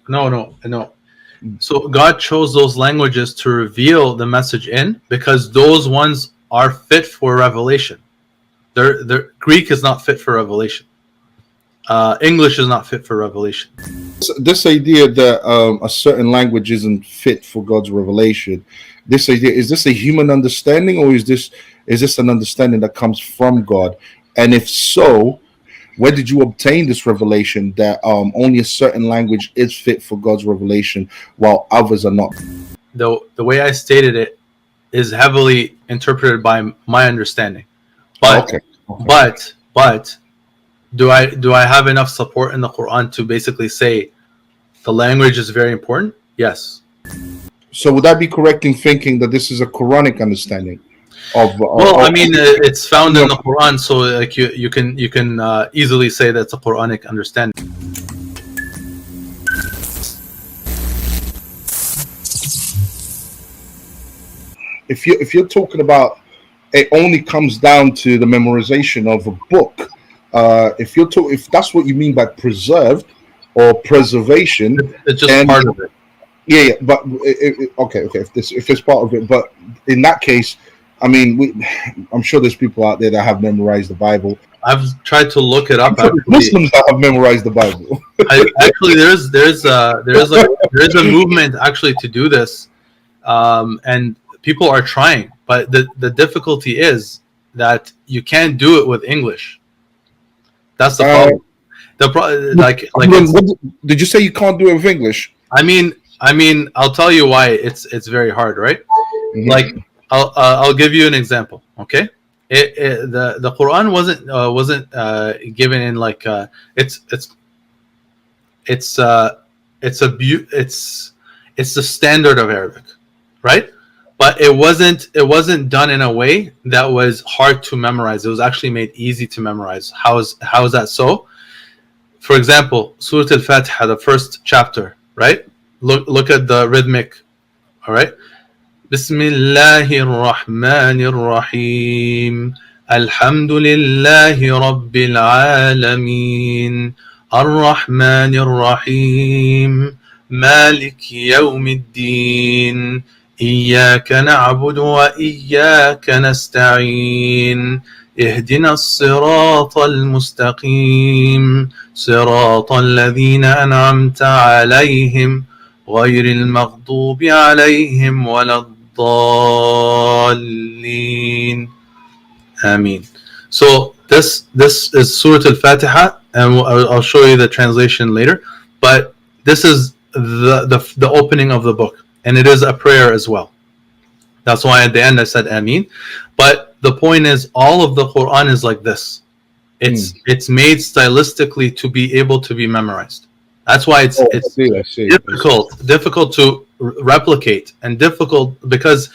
No. So God chose those languages to reveal the message in, because those ones are fit for revelation. Greek is not fit for revelation. English is not fit for revelation. This idea that a certain language isn't fit for God's revelation, this idea, is this a human understanding, or is this an understanding that comes from God? And if so, where did you obtain this revelation that only a certain language is fit for God's revelation while others are not? The way I stated it is heavily interpreted by my understanding. Oh, But okay. but do I have enough support in the Quran to basically say the language is very important? Yes. So would I be correct in thinking that this is a Quranic understanding of? Well, I mean, it's found in the Quran, so like you can easily say that's a Quranic understanding. If you're talking about, it only comes down to the memorization of a book. If that's what you mean by preserved or preservation, It's just then part of it. yeah. But okay. If it's part of it, but in that case, I mean, I'm sure there's people out there that have memorized the Bible. I've tried to look it up. I'm sure there's Muslims that have memorized the Bible. Actually, there's a movement actually to do this, and people are trying. But the difficulty is that you can't do it with English. That's the problem. Did you say you can't do it with English? I mean, I'll tell you why it's very hard, right? Mm-hmm. Like, I'll give you an example. Okay, the Quran wasn't given in like it's the standard of Arabic, right? But it wasn't done in a way that was hard to memorize. It was actually made easy to memorize. How is that so? For example, Surah Al-Fatiha, the first chapter, right? Look at the rhythmic, all right? Bismillahir Rahmanir Rahim. Alhamdulillahi Rabbil Alameen. Ar-Rahmanir Rahim. Malik Yawmiddin. إياك نعبد وإياك نستعين اهدنا الصراط المستقيم صراط الذين أنعمت عليهم غير المغضوب عليهم ولا الضالين آمين. So this is Surah Al-Fatiha, and I'll show you the translation later, but this is the opening of the book. And it is a prayer as well. That's why at the end I said Ameen. But the point is, all of the Quran is like this. It's made stylistically to be able to be memorized. That's why it's I see. difficult to replicate, and difficult because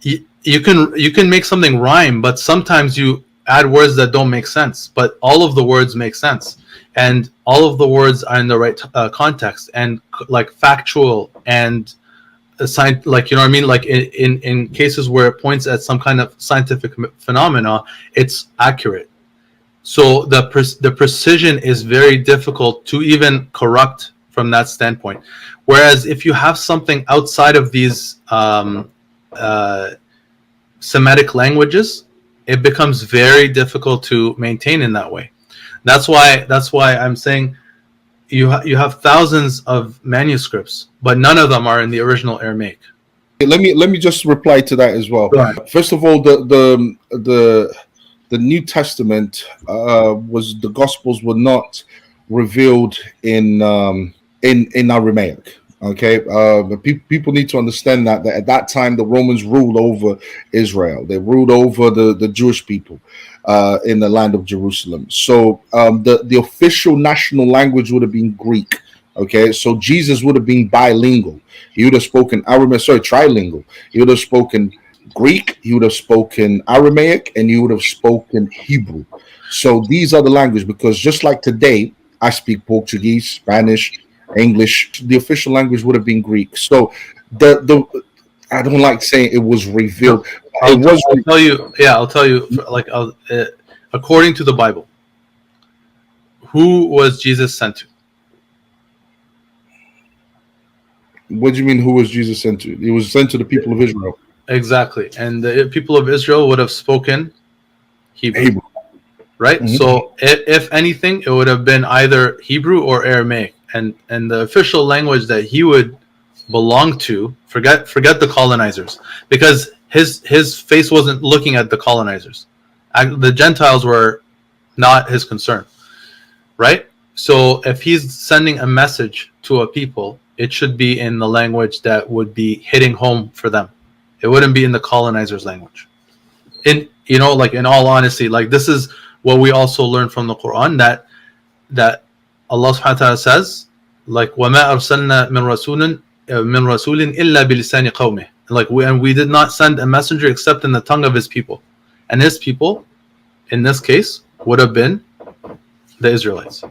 you can make something rhyme, but sometimes you add words that don't make sense. But all of the words make sense, and all of the words are in the right context, and like factual and like, you know what I mean, like in cases where it points at some kind of scientific phenomena, it's accurate. So the precision is very difficult to even corrupt from that standpoint. Whereas if you have something outside of these Semitic languages, it becomes very difficult to maintain in that way. That's why I'm saying you have thousands of manuscripts, but none of them are in the original Aramaic. Let me just reply to that as well. First of all, the New Testament was, the Gospels were not revealed in Aramaic. Okay, people need to understand that at that time the Romans ruled over Israel. They ruled over the Jewish people in the land of Jerusalem. So the official national language would have been Greek. Okay, so Jesus would have been bilingual. He would have spoken trilingual. He would have spoken Greek, he would have spoken Aramaic, and he would have spoken Hebrew. So these are the languages, because just like today, I speak Portuguese, Spanish, English. The official language would have been Greek. So I don't like saying it was revealed. I'll tell you. Like, according to the Bible, who was Jesus sent to? What do you mean? Who was Jesus sent to? He was sent to the people of Israel. Exactly, and the people of Israel would have spoken Hebrew. Hebrew. Right? Mhm. So if anything, it would have been either Hebrew or Aramaic, and the official language that he would belong to, forget the colonizers, because his face wasn't looking at the colonizers. The Gentiles were not his concern, right? So if he's sending a message to a people, it should be in the language that would be hitting home for them. It wouldn't be in the colonizers' language. In like in all honesty, like this is what we also learn from the Quran, that Allah subhanahu wa ta'ala says, like وَمَا أَرْسَلْنَا مِن رَسُولٍ إِلَّا بِلِسَانِ قَوْمِهِ, like we did not send a messenger except in the tongue of his people, and his people in this case would have been the Israelites.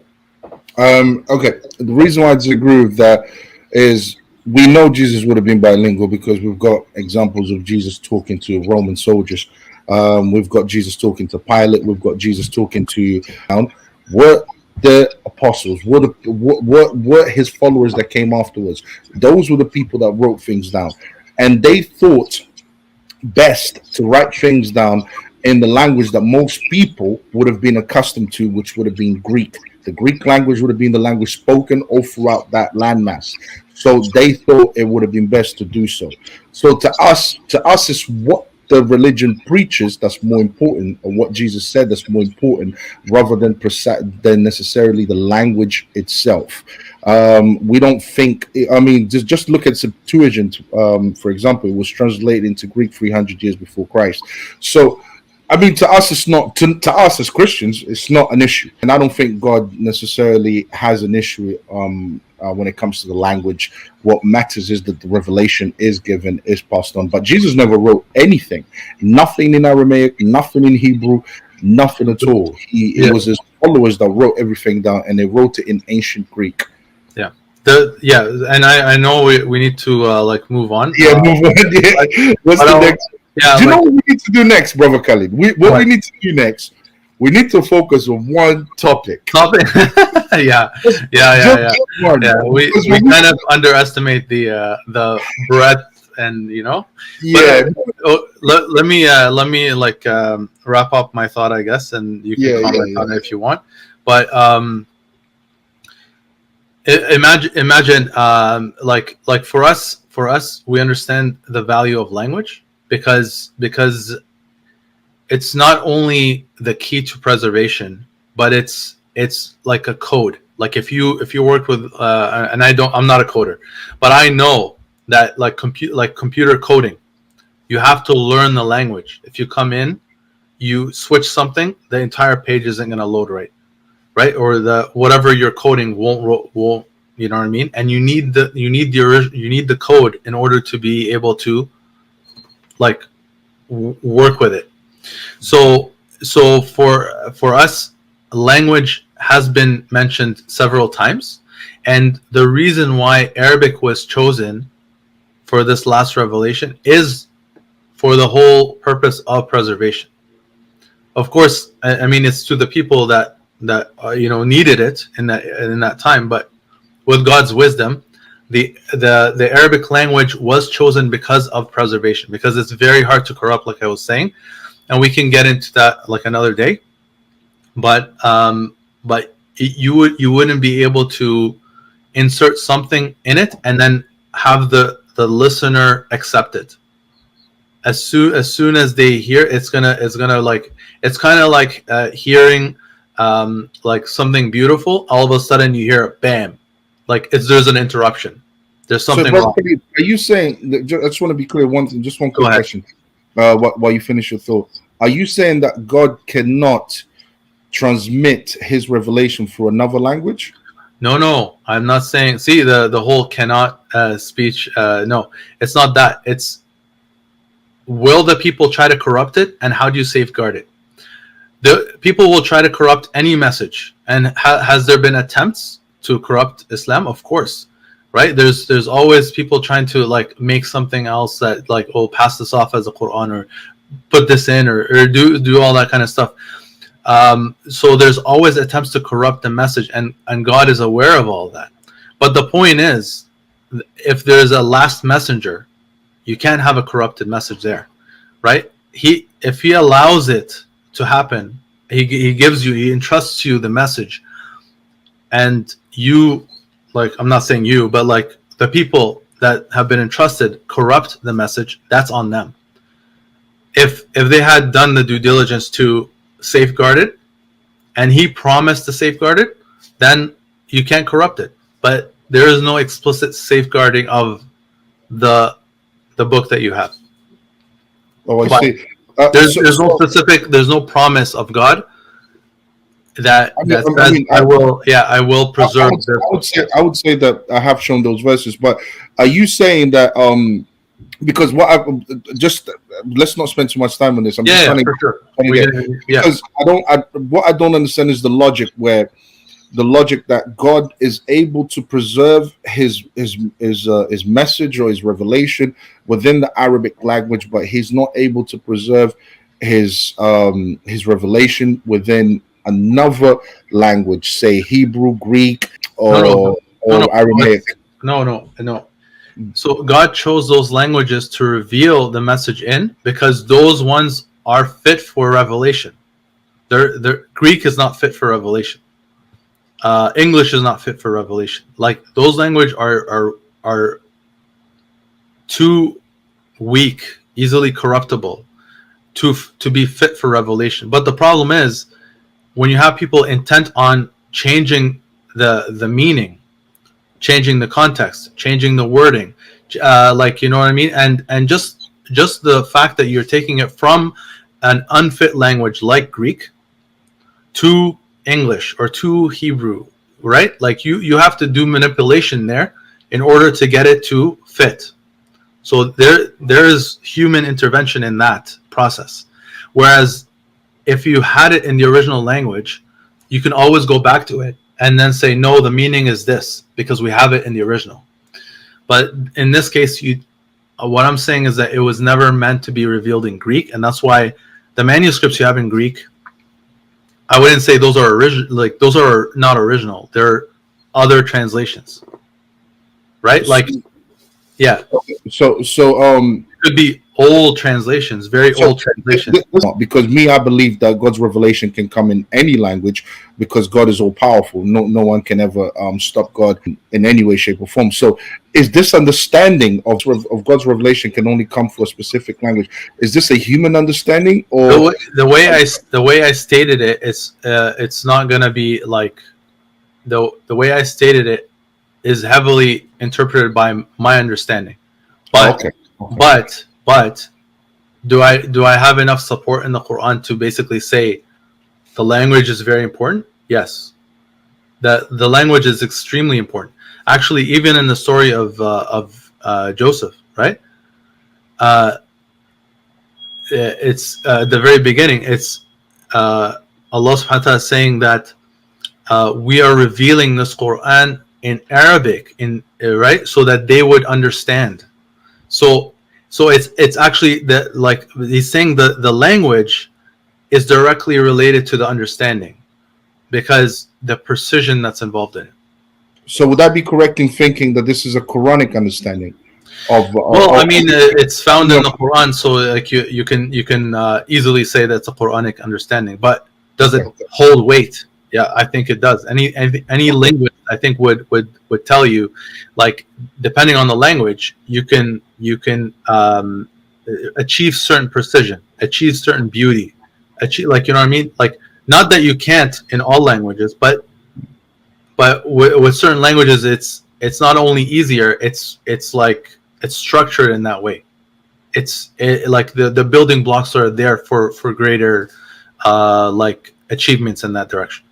Okay. The reason why I disagree with that is we know Jesus would have been bilingual because we've got examples of Jesus talking to Roman soldiers. We've got Jesus talking to Pilate. We've got Jesus talking to what the apostles, what his followers that came afterwards. Those were the people that wrote things down, and they thought best to write things down in the language that most people would have been accustomed to, which would have been Greek. The Greek language would have been the language spoken all throughout that landmass. So they thought it would have been best to do so. So to us, it's what the religion preaches that's more important, or what Jesus said that's more important, rather than necessarily the language itself. We don't think. I mean, just look at Septuagint, for example. It was translated into Greek 300 years before Christ. So, I mean, to us, it's not. To us as Christians, it's not an issue, and I don't think God necessarily has an issue when it comes to the language. What matters is that the revelation is given, is passed on. But Jesus never wrote anything, nothing in Aramaic, nothing in Hebrew, nothing at all. It was his followers that wrote everything down, and they wrote it in ancient Greek. And I know we need to like move on. Yeah, move on. Yeah. What's the next? Yeah, do you know what we need to do next, Brother Khalid? What we need to do next, we need to focus on one topic. Yeah. We kind of underestimate the breadth, and Yeah. But, let me like wrap up my thought, I guess, and you can comment on it if you want. But imagine like for us, we understand the value of language because it's not only the key to preservation, but it's like a code. Like if you work with and I'm not a coder, but I know that like computer coding, you have to learn the language. If you come in, you switch something, the entire page isn't going to load right, or the whatever you're coding won't you know what I mean? And you need the code in order to be able to like work with it. So for us, language has been mentioned several times, and the reason why Arabic was chosen for this last revelation is for the whole purpose of preservation. Of course, I mean, it's to the people that needed it in that time, but with God's wisdom, the Arabic language was chosen because of preservation, because it's very hard to corrupt, like I was saying, and we can get into that like another day. But you wouldn't be able to insert something in it and then have the listener accept it. As soon as they hear, it's gonna like, it's kind of like hearing like something beautiful. All of a sudden you hear bam, like there's an interruption. There's something wrong. Are you saying? I just want to be clear. One quick question. While you finish your thought, are you saying that God cannot transmit His revelation through another language? No, I'm not saying. See, the whole cannot speech. No, it's not that. It's, will the people try to corrupt it, and how do you safeguard it? The people will try to corrupt any message, and has there been attempts to corrupt Islam? Of course, right? There's always people trying to like make something else that like, oh, pass this off as a Quran, or put this in, or do all that kind of stuff. So there's always attempts to corrupt the message, and God is aware of all that. But the point is if there's a last messenger, you can't have a corrupted message there, right? If he allows it to happen, he gives you, he entrusts you the message, and you, like, I'm not saying you, but like the people that have been entrusted corrupt the message, that's on them. If they had done the due diligence to safeguard it, and he promised to safeguard it, then you can't corrupt it. But there is no explicit safeguarding of the book that you have. Oh, I But see. there's no specific, there's no promise of God that says, I will preserve this. I would say that I have shown those verses, but are you saying that because just let's not spend too much time on this. I'm just trying to, for sure. Because what I don't understand is the logic that God is able to preserve his message or his revelation within the Arabic language, but he's not able to preserve his revelation within another language, say Hebrew, Greek, or Aramaic. No. So God chose those languages to reveal the message in, because those ones are fit for revelation. Greek is not fit for revelation. English is not fit for revelation. Like, those languages are too weak, easily corruptible to be fit for revelation. But the problem is, when you have people intent on changing the meaning, changing the context, changing the wording, like, you know what I mean, and just the fact that you're taking it from an unfit language like Greek to English or to Hebrew, right? Like, you have to do manipulation there in order to get it to fit. So there is human intervention in that process. Whereas if you had it in the original language, you can always go back to it and then say, no, the meaning is this, because we have it in the original. But in this case, what I'm saying is that it was never meant to be revealed in Greek, and that's why the manuscripts you have in Greek, I wouldn't say those are original. Like, those are not original. They're other translations, right? Like, yeah. So it could be old translations, very old translations. Because I believe that God's revelation can come in any language, because God is all powerful. No one can ever stop God in any way, shape, or form. So, is this understanding of God's revelation can only come for a specific language? Is this a human understanding, or the way I stated it? It's not going to be like the way I stated it is heavily interpreted by my understanding. But but do I have enough support in the Quran to basically say the language is very important? Yes, the language is extremely important. Actually, even in the story of Joseph, right? It's the very beginning. It's Allah Subhanahu wa Taala saying that we are revealing this Quran in Arabic, right, so that they would understand. So it's actually that, like, he's saying the language is directly related to the understanding, because the precision that's involved in it. So would I be correct in thinking that this is a Quranic understanding of? I mean, it's found in the Quran, so like you can easily say that's a Quranic understanding. But does it hold weight? Yeah, I think it does. Any linguist, I think, would tell you, like, depending on the language, you can achieve certain precision, achieve certain beauty, like, you know what I mean? Like, not that you can't in all languages, but with certain languages, it's not only easier, it's like it's structured in that way. It's like the building blocks are there for greater like achievements in that direction.